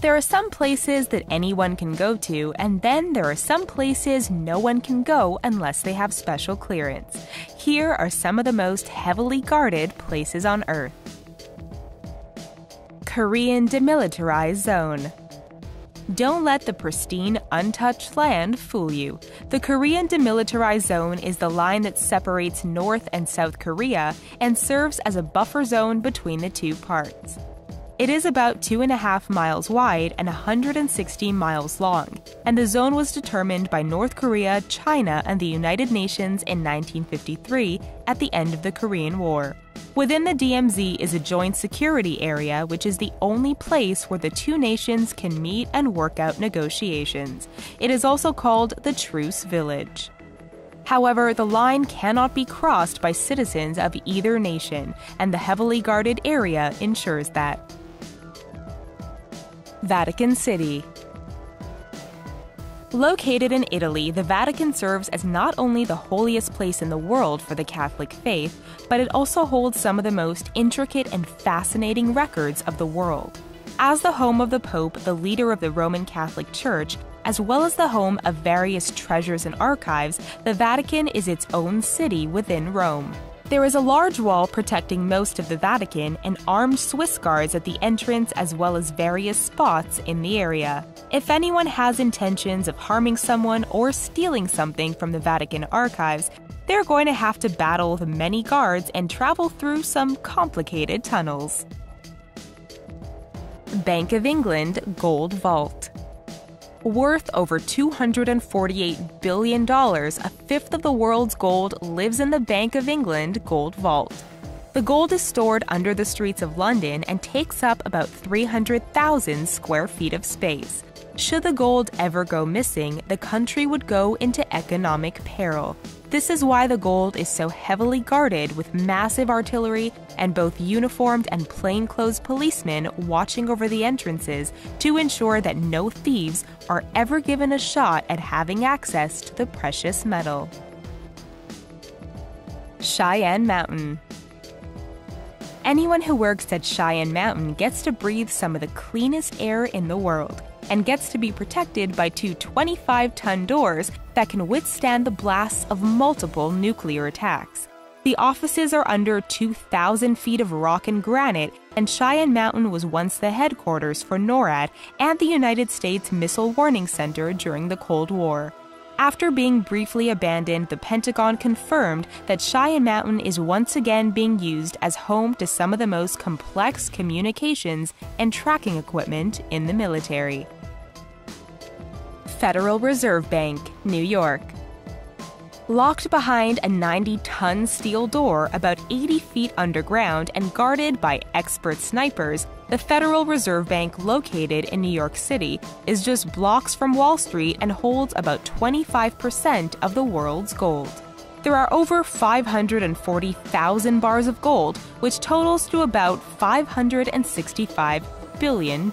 There are some places that anyone can go to, and then there are some places no one can go unless they have special clearance. Here are some of the most heavily guarded places on Earth. Korean Demilitarized Zone. Don't let the pristine, untouched land fool you. The Korean Demilitarized Zone is the line that separates North and South Korea and serves as a buffer zone between the two parts. It is about 2.5 miles wide and 160 miles long, and the zone was determined by North Korea, China, and the United Nations in 1953 at the end of the Korean War. Within the DMZ is a joint security area, which is the only place where the two nations can meet and work out negotiations. It is also called the Truce Village. However, the line cannot be crossed by citizens of either nation, and the heavily guarded area ensures that. Vatican City. Located in Italy, the Vatican serves as not only the holiest place in the world for the Catholic faith, but it also holds some of the most intricate and fascinating records of the world. As the home of the Pope, the leader of the Roman Catholic Church, as well as the home of various treasures and archives, the Vatican is its own city within Rome. There is a large wall protecting most of the Vatican and armed Swiss guards at the entrance as well as various spots in the area. If anyone has intentions of harming someone or stealing something from the Vatican archives, they're going to have to battle the many guards and travel through some complicated tunnels. Bank of England Gold Vault. Worth over $248 billion, a fifth of the world's gold lives in the Bank of England Gold Vault. The gold is stored under the streets of London and takes up about 300,000 square feet of space. Should the gold ever go missing, the country would go into economic peril. This is why the gold is so heavily guarded with massive artillery and both uniformed and plainclothes policemen watching over the entrances to ensure that no thieves are ever given a shot at having access to the precious metal. Cheyenne Mountain. Anyone who works at Cheyenne Mountain gets to breathe some of the cleanest air in the world and gets to be protected by two 25-ton doors that can withstand the blasts of multiple nuclear attacks. The offices are under 2,000 feet of rock and granite, and Cheyenne Mountain was once the headquarters for NORAD and the United States Missile Warning Center during the Cold War. After being briefly abandoned, the Pentagon confirmed that Cheyenne Mountain is once again being used as home to some of the most complex communications and tracking equipment in the military. Federal Reserve Bank, New York. Locked behind a 90-ton steel door about 80 feet underground and guarded by expert snipers, the Federal Reserve Bank, located in New York City, is just blocks from Wall Street and holds about 25% of the world's gold. There are over 540,000 bars of gold, which totals to about $565 billion.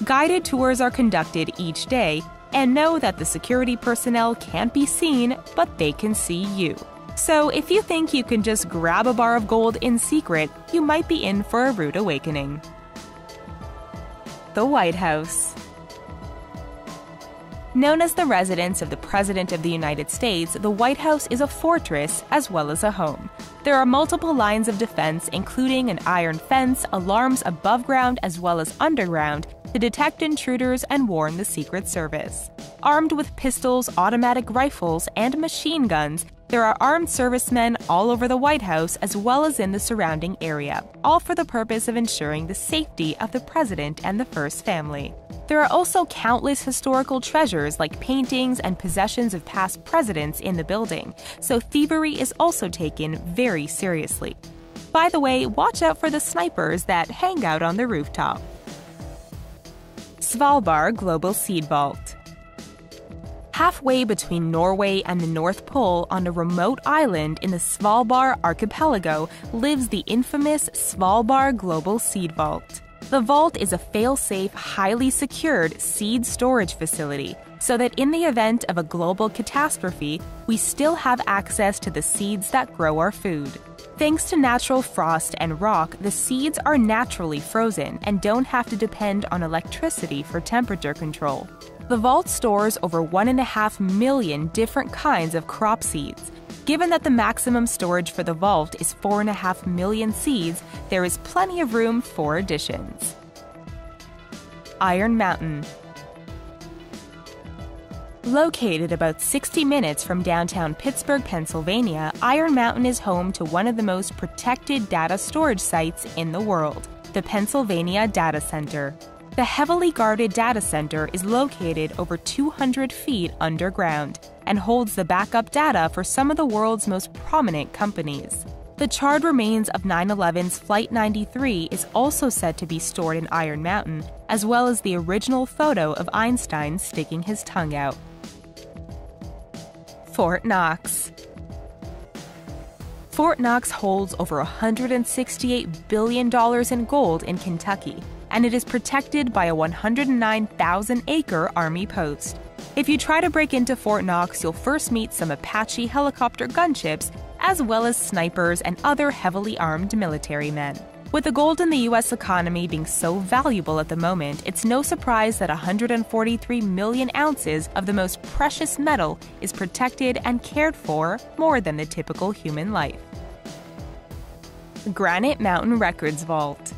Guided tours are conducted each day, and know that the security personnel can't be seen, but they can see you. So if you think you can just grab a bar of gold in secret, you might be in for a rude awakening. The White House. Known as the residence of the President of the United States, the White House is a fortress as well as a home. There are multiple lines of defense, including an iron fence, alarms above ground as well as underground, to detect intruders and warn the Secret Service. Armed with pistols, automatic rifles, and machine guns, there are armed servicemen all over the White House as well as in the surrounding area, all for the purpose of ensuring the safety of the President and the First Family. There are also countless historical treasures like paintings and possessions of past presidents in the building, so thievery is also taken very seriously. By the way, watch out for the snipers that hang out on the rooftop. SVALBARD Global Seed Vault. Halfway between Norway and the North Pole on a remote island in the Svalbard archipelago lives the infamous SVALBARD Global Seed Vault. The vault is a fail-safe, highly secured seed storage facility, so that in the event of a global catastrophe, we still have access to the seeds that grow our food. Thanks to natural frost and rock, the seeds are naturally frozen and don't have to depend on electricity for temperature control. The vault stores over 1.5 million different kinds of crop seeds. Given that the maximum storage for the vault is 4.5 million seeds, there is plenty of room for additions. Iron Mountain. Located about 60 minutes from downtown Pittsburgh, Pennsylvania, Iron Mountain is home to one of the most protected data storage sites in the world, the Pennsylvania Data Center. The heavily guarded data center is located over 200 feet underground and holds the backup data for some of the world's most prominent companies. The charred remains of 9/11's Flight 93 is also said to be stored in Iron Mountain, as well as the original photo of Einstein sticking his tongue out. Fort Knox. Fort Knox holds over $168 billion in gold in Kentucky, and it is protected by a 109,000-acre Army post. If you try to break into Fort Knox, you'll first meet some Apache helicopter gunships, as well as snipers and other heavily armed military men. With the gold in the U.S. economy being so valuable at the moment, it's no surprise that 143 million ounces of the most precious metal is protected and cared for more than the typical human life. Granite Mountain Records Vault.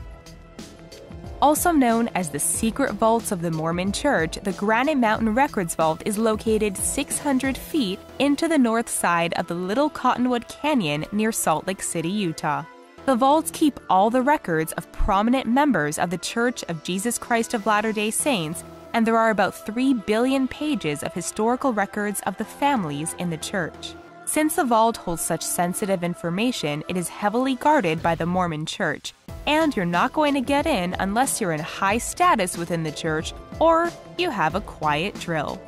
Also known as the Secret Vaults of the Mormon Church, the Granite Mountain Records Vault is located 600 feet into the north side of the Little Cottonwood Canyon near Salt Lake City, Utah. The vaults keep all the records of prominent members of the Church of Jesus Christ of Latter-day Saints, and there are about 3 billion pages of historical records of the families in the church. Since the vault holds such sensitive information, it is heavily guarded by the Mormon Church, and you're not going to get in unless you're in high status within the church or you have a quiet drill.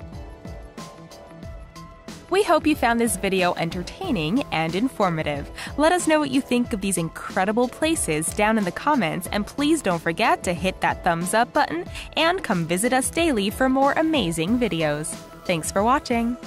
We hope you found this video entertaining and informative. Let us know what you think of these incredible places down in the comments, and please don't forget to hit that thumbs up button and come visit us daily for more amazing videos. Thanks for watching!